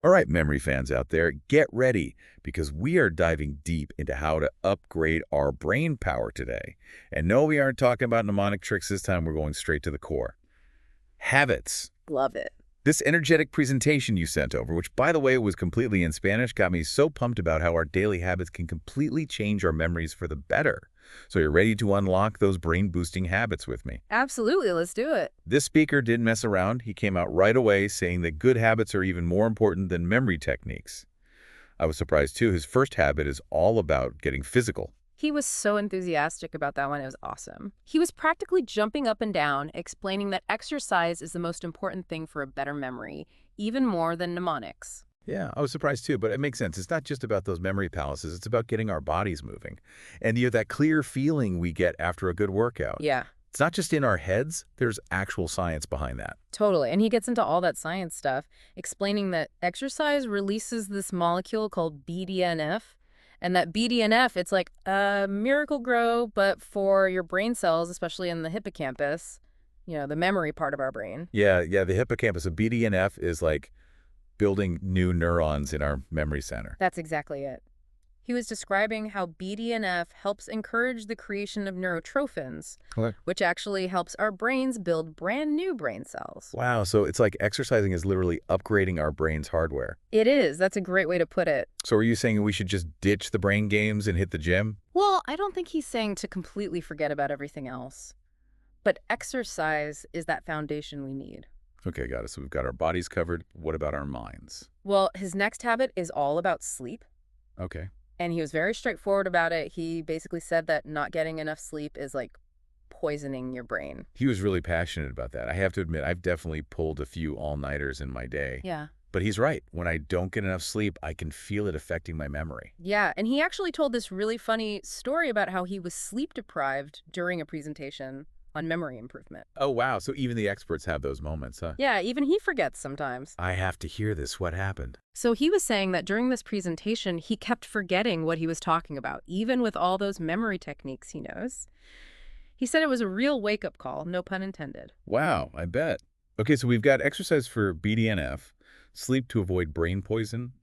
All right, memory fans out there, get ready because we are diving deep into how to upgrade our brain power today. And no, we aren't talking about mnemonic tricks this time. We're going straight to the core. Habits. Love it. This energetic presentation you sent over, which, by the way, was completely in Spanish, got me so pumped about how our daily habits can completely change our memories for the better. So you're ready to unlock those brain-boosting habits with me. Absolutely. Let's do it. This speaker didn't mess around. He came out right away saying that good habits are even more important than memory techniques. I was surprised, too. His first habit is all about getting physical. He was so enthusiastic about that one. It was awesome. He was practically jumping up and down, explaining that exercise is the most important thing for a better memory, even more than mnemonics. Yeah, I was surprised, too, but it makes sense. It's not just about those memory palaces. It's about getting our bodies moving. And that clear feeling we get after a good workout. Yeah, It's not just in our heads. There's actual science behind that. totally. And he gets into all that science stuff, explaining that exercise releases this molecule called BDNF. And that BDNF, it's like a miracle grow, but for your brain cells, especially in the hippocampus, the memory part of our brain. Yeah, the hippocampus, a BDNF, is like building new neurons in our memory center. That's exactly it. He was describing how BDNF helps encourage the creation of neurotrophins, Okay. which actually helps our brains build brand new brain cells. Wow, so it's like exercising is literally upgrading our brain's hardware. It is. That's a great way to put it. So are you saying we should just ditch the brain games and hit the gym? Well, I don't think he's saying to completely forget about everything else. But exercise is that foundation we need. Okay, got it. So we've got our bodies covered. What about our minds? Well, his next habit is all about sleep. Okay. And he was very straightforward about it. He basically said that not getting enough sleep is like poisoning your brain. He was really passionate about that. I have to admit, I've definitely pulled a few all-nighters in my day. Yeah. But he's right. When I don't get enough sleep, I can feel it affecting my memory. Yeah, and he actually told this really funny story about how he was sleep deprived during a presentation on memory improvement. Oh, wow. So even the experts have those moments, huh? Yeah, even he forgets sometimes. I have to hear this. What happened? So he was saying that during this presentation, he kept forgetting what he was talking about, even with all those memory techniques he knows. He said it was a real wake-up call, no pun intended. Wow, I bet. Okay, so we've got exercise for BDNF, sleep to avoid brain poison.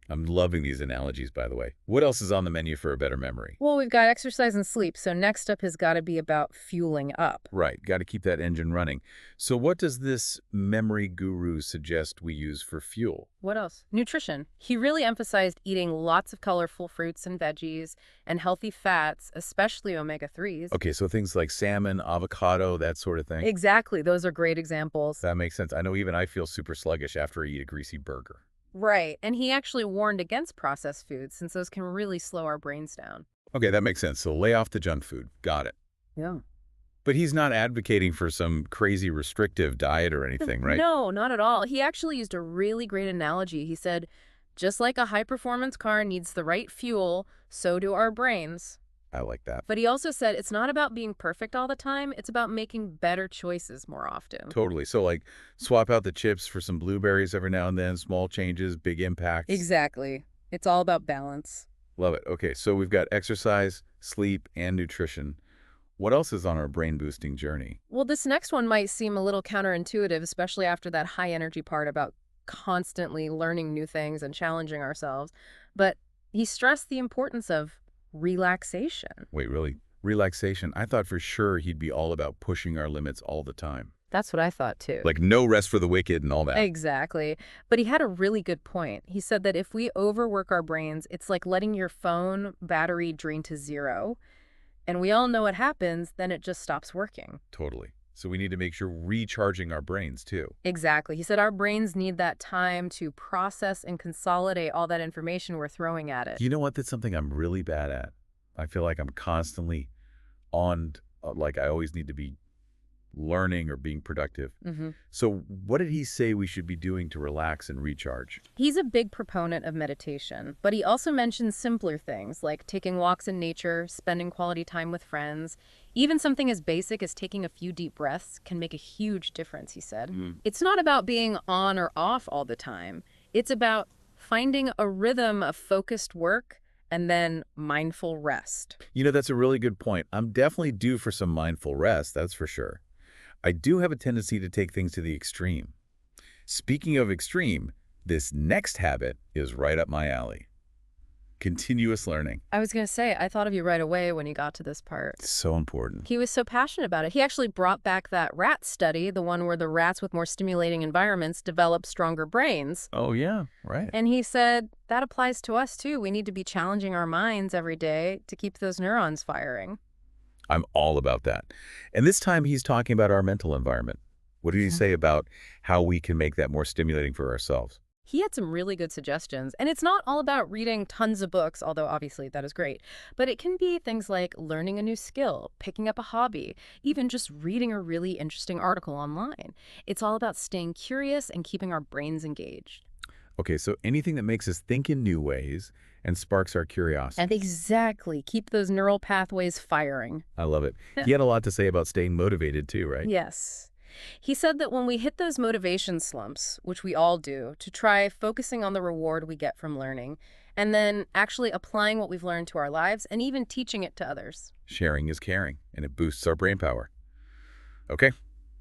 I'm loving these analogies, by the way. What else is on the menu for a better memory? Well, we've got exercise and sleep, so next up has got to be about fueling up. Right, got to keep that engine running. So what does this memory guru suggest we use for fuel? What else? Nutrition. He really emphasized eating lots of colorful fruits and veggies and healthy fats, especially omega-3s. Okay, so things like salmon, avocado, that sort of thing. Exactly. Those are great examples. That makes sense. I know even I feel super sluggish after I eat a greasy burger. Right. And he actually warned against processed foods since those can really slow our brains down. Okay, that makes sense. So lay off the junk food. Got it. Yeah. But he's not advocating for some crazy restrictive diet or anything, right? No, not at all. He actually used a really great analogy. He said, just like a high-performance car needs the right fuel, so do our brains. I like that. But he also said it's not about being perfect all the time. It's about making better choices more often. Totally. So like swap out the chips for some blueberries every now and then, small changes, big impacts. Exactly. It's all about balance. Love it. Okay, so we've got exercise, sleep, and nutrition. What else is on our brain-boosting journey? Well, this next one might seem a little counterintuitive, especially after that high-energy part about constantly learning new things and challenging ourselves. But he stressed the importance of relaxation. Wait, really? Relaxation? I thought for sure he'd be all about pushing our limits all the time. That's what I thought, too. Like no rest for the wicked and all that. Exactly. But he had a really good point. He said that if we overwork our brains, it's like letting your phone battery drain to zero. And we all know what happens, then it just stops working. Totally. So we need to make sure we're recharging our brains too. Exactly. He said our brains need that time to process and consolidate all that information we're throwing at it. You know what? That's something I'm really bad at. I feel like I'm constantly on, like I always need to be learning or being productive. So what did he say we should be doing to relax and recharge? He's a big proponent of meditation, but he also mentions simpler things like taking walks in nature, spending quality time with friends. Even something as basic as taking a few deep breaths can make a huge difference, he said. It's not about being on or off all the time. It's about finding a rhythm of focused work and then mindful rest. You know, that's a really good point. I'm definitely due for some mindful rest, that's for sure. I do have a tendency to take things to the extreme. Speaking of extreme, This next habit is right up my alley. Continuous learning. I was going to say, I thought of you right away when you got to this part. So important. He was so passionate about it. He actually brought back that rat study, the one where the rats with more stimulating environments develop stronger brains. Oh, yeah, right. And he said, that applies to us too. We need to be challenging our minds every day to keep those neurons firing. I'm all about that. And this time he's talking about our mental environment. What did he say about how we can make that more stimulating for ourselves? He had some really good suggestions, and it's not all about reading tons of books, although obviously that is great, but it can be things like learning a new skill, picking up a hobby, even just reading a really interesting article online. It's all about staying curious and keeping our brains engaged. Okay, so anything that makes us think in new ways and sparks our curiosity. And exactly, keep those neural pathways firing. I love it. He had a lot to say about staying motivated too, right? Yes. He said that when we hit those motivation slumps, which we all do, to try focusing on the reward we get from learning, and then actually applying what we've learned to our lives and even teaching it to others. Sharing is caring, and it boosts our brain power. Okay,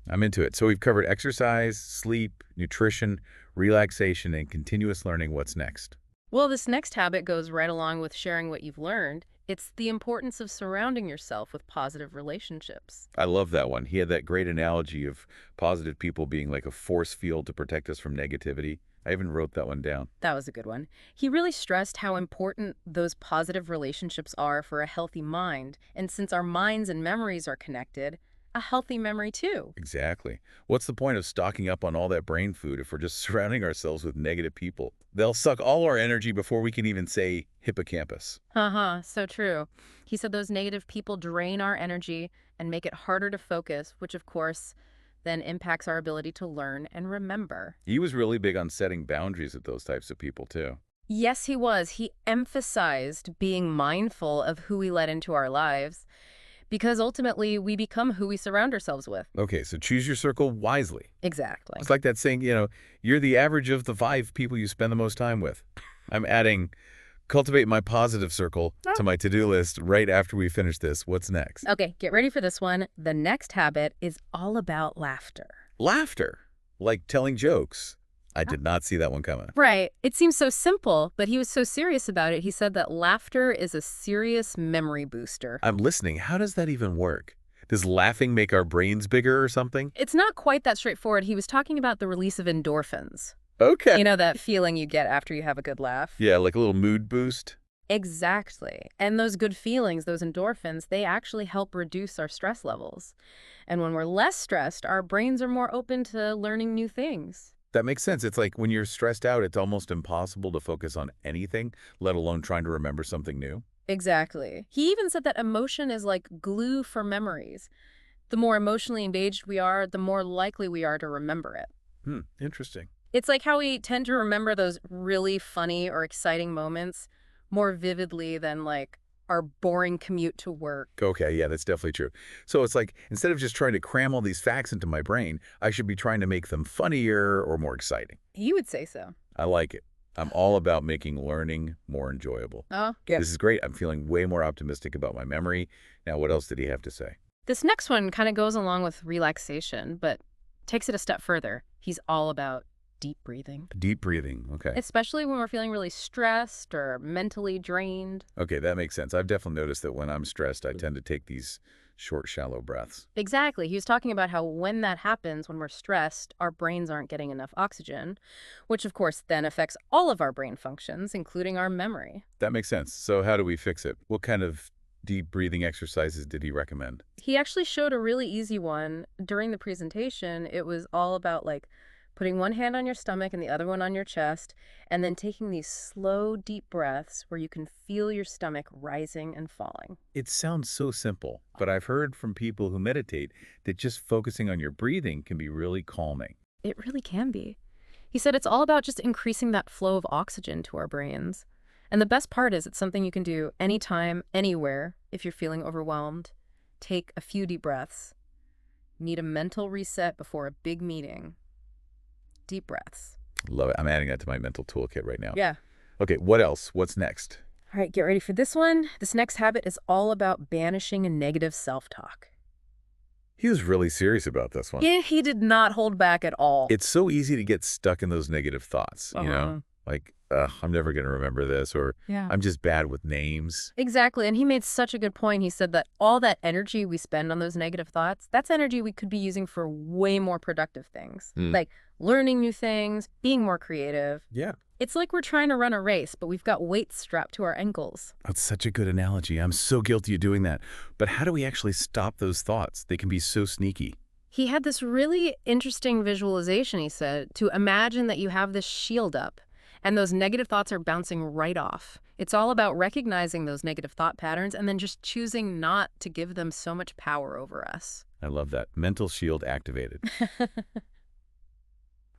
I'm into it. So we've covered exercise, sleep, nutrition, relaxation, and continuous learning. What's next? Well, this next habit goes right along with sharing what you've learned. It's the importance of surrounding yourself with positive relationships. I love that one. He had that great analogy of positive people being like a force field to protect us from negativity. I even wrote that one down. That was a good one. He really stressed how important those positive relationships are for a healthy mind. And since our minds and memories are connected, a healthy memory too. Exactly. What's the point of stocking up on all that brain food if we're just surrounding ourselves with negative people? They'll suck all our energy before we can even say hippocampus. So true. He said those negative people drain our energy and make it harder to focus, which of course then impacts our ability to learn and remember. He was really big on setting boundaries with those types of people too. Yes, he was. He emphasized being mindful of who we let into our lives because ultimately we become who we surround ourselves with. Okay, so choose your circle wisely. Exactly. It's like that saying, you're the average of the 5 people you spend the most time with. I'm adding cultivate my positive circle to my to-do list right after we finish this. What's next? Okay, get ready for this one. The next habit is all about laughter. Laughter, like telling jokes. I did not see that one coming. Right. It seems so simple, but he was so serious about it. He said that laughter is a serious memory booster. I'm listening. How does that even work? Does laughing make our brains bigger or something? It's not quite that straightforward. He was talking about the release of endorphins. Okay. You know, that feeling you get after you have a good laugh? Yeah, like a little mood boost. Exactly. And those good feelings, those endorphins, they actually help reduce our stress levels. And when we're less stressed, our brains are more open to learning new things. That makes sense. It's like when you're stressed out, it's almost impossible to focus on anything, let alone trying to remember something new. Exactly. He even said that emotion is like glue for memories. The more emotionally engaged we are, the more likely we are to remember it. Interesting. It's like how we tend to remember those really funny or exciting moments more vividly than like our boring commute to work. Okay, yeah, that's definitely true. So it's like, instead of just trying to cram all these facts into my brain, I should be trying to make them funnier or more exciting. He would say so. I like it. I'm all about making learning more enjoyable. Oh, yeah. This is great. I'm feeling way more optimistic about my memory. Now, what else did he have to say? This next one kind of goes along with relaxation, but takes it a step further. He's all about deep breathing. Deep breathing. Okay. Especially when we're feeling really stressed or mentally drained. Okay, that makes sense. I've definitely noticed that when I'm stressed, I tend to take these short, shallow breaths. Exactly. He was talking about how when that happens, when we're stressed, our brains aren't getting enough oxygen, which of course then affects all of our brain functions, including our memory. That makes sense. So how do we fix it? What kind of deep breathing exercises did he recommend? He actually showed a really easy one during the presentation. It was all about like putting one hand on your stomach and the other one on your chest, and then taking these slow, deep breaths where you can feel your stomach rising and falling. It sounds so simple, but I've heard from people who meditate that just focusing on your breathing can be really calming. It really can be. He said it's all about just increasing that flow of oxygen to our brains. And the best part is it's something you can do anytime, anywhere, if you're feeling overwhelmed. Take a few deep breaths. Need a mental reset before a big meeting. Deep breaths. Love it. I'm adding that to my mental toolkit right now. Yeah. Okay, what else? What's next? All right, get ready for this one. This next habit is all about banishing a negative self-talk. He was really serious about this one. Yeah, he did not hold back at all. It's so easy to get stuck in those negative thoughts, Uh-huh. Like, I'm never going to remember this, or Yeah. I'm just bad with names. Exactly, and he made such a good point. He said that all that energy we spend on those negative thoughts, that's energy we could be using for way more productive things, Mm. like learning new things, being more creative. Yeah. It's like we're trying to run a race, but we've got weights strapped to our ankles. That's such a good analogy. I'm so guilty of doing that. But how do we actually stop those thoughts? They can be so sneaky. He had this really interesting visualization, he said, to imagine that you have this shield up and those negative thoughts are bouncing right off. It's all about recognizing those negative thought patterns and then just choosing not to give them so much power over us. I love that. Mental shield activated.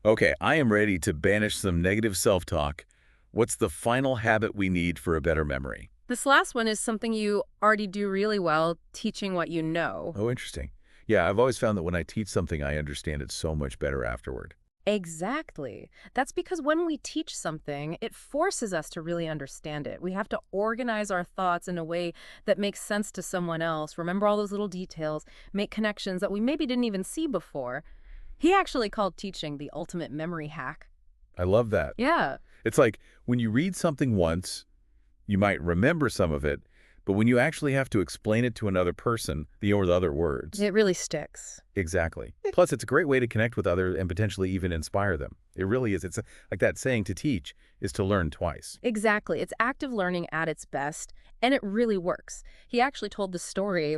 Okay, I am ready to banish some negative self-talk. What's the final habit we need for a better memory? This last one is something you already do really well, teaching what you know. Oh, interesting. Yeah, I've always found that when I teach something, I understand it so much better afterward. Exactly. That's because when we teach something, it forces us to really understand it. We have to organize our thoughts in a way that makes sense to someone else, remember all those little details, make connections that we maybe didn't even see before. He actually called teaching the ultimate memory hack. I love that. Yeah, It's like when you read something once, you might remember some of it, but when you actually have to explain it to another person, with other words. it really sticks. Exactly. Plus, it's a great way to connect with others and potentially even inspire them. It really is. Like that saying, to teach is to learn twice. Exactly. It's active learning at its best, and it really works. He actually told the story.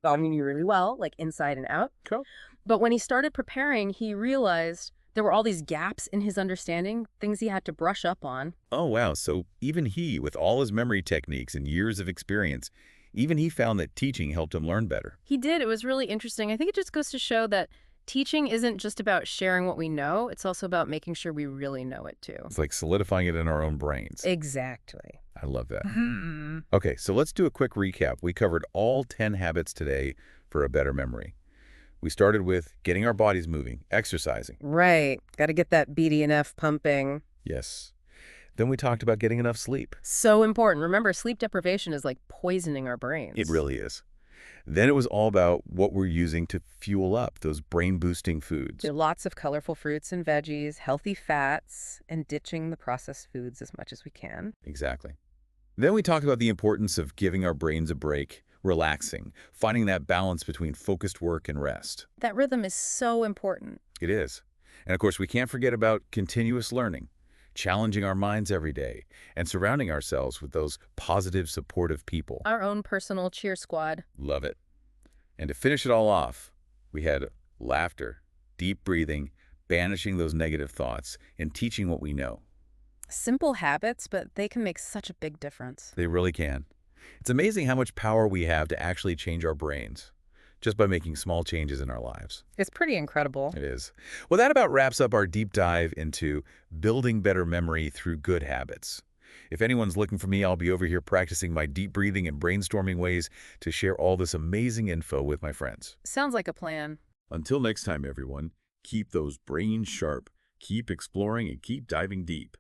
I mean, you really well, like inside and out. Cool. But when he started preparing, he realized there were all these gaps in his understanding, things he had to brush up on. Oh, wow. So even he, with all his memory techniques and years of experience, even he found that teaching helped him learn better. He did. It was really interesting. I think it just goes to show that teaching isn't just about sharing what we know. It's also about making sure we really know it too. It's like solidifying it in our own brains. Exactly. I love that. Okay, so let's do a quick recap. We covered all 10 habits today for a better memory. We started with getting our bodies moving, exercising. Right. Got to get that BDNF pumping. Yes. Then we talked about getting enough sleep. So important. Remember, sleep deprivation is like poisoning our brains. It really is. Then it was all about what we're using to fuel up those brain-boosting foods. There are lots of colorful fruits and veggies, healthy fats, and ditching the processed foods as much as we can. Exactly. Then we talked about the importance of giving our brains a break, relaxing, finding that balance between focused work and rest. That rhythm is so important. It is. And of course, we can't forget about continuous learning, challenging our minds every day, and surrounding ourselves with those positive, supportive people. Our own personal cheer squad. Love it. And to finish it all off, we had laughter, deep breathing, banishing those negative thoughts, and teaching what we know. Simple habits, but they can make such a big difference. They really can. It's amazing how much power we have to actually change our brains just by making small changes in our lives. It's pretty incredible. It is. Well, that about wraps up our deep dive into building better memory through good habits. If anyone's looking for me, I'll be over here practicing my deep breathing and brainstorming ways to share all this amazing info with my friends. Sounds like a plan. Until next time, everyone, keep those brains sharp, keep exploring, and keep diving deep.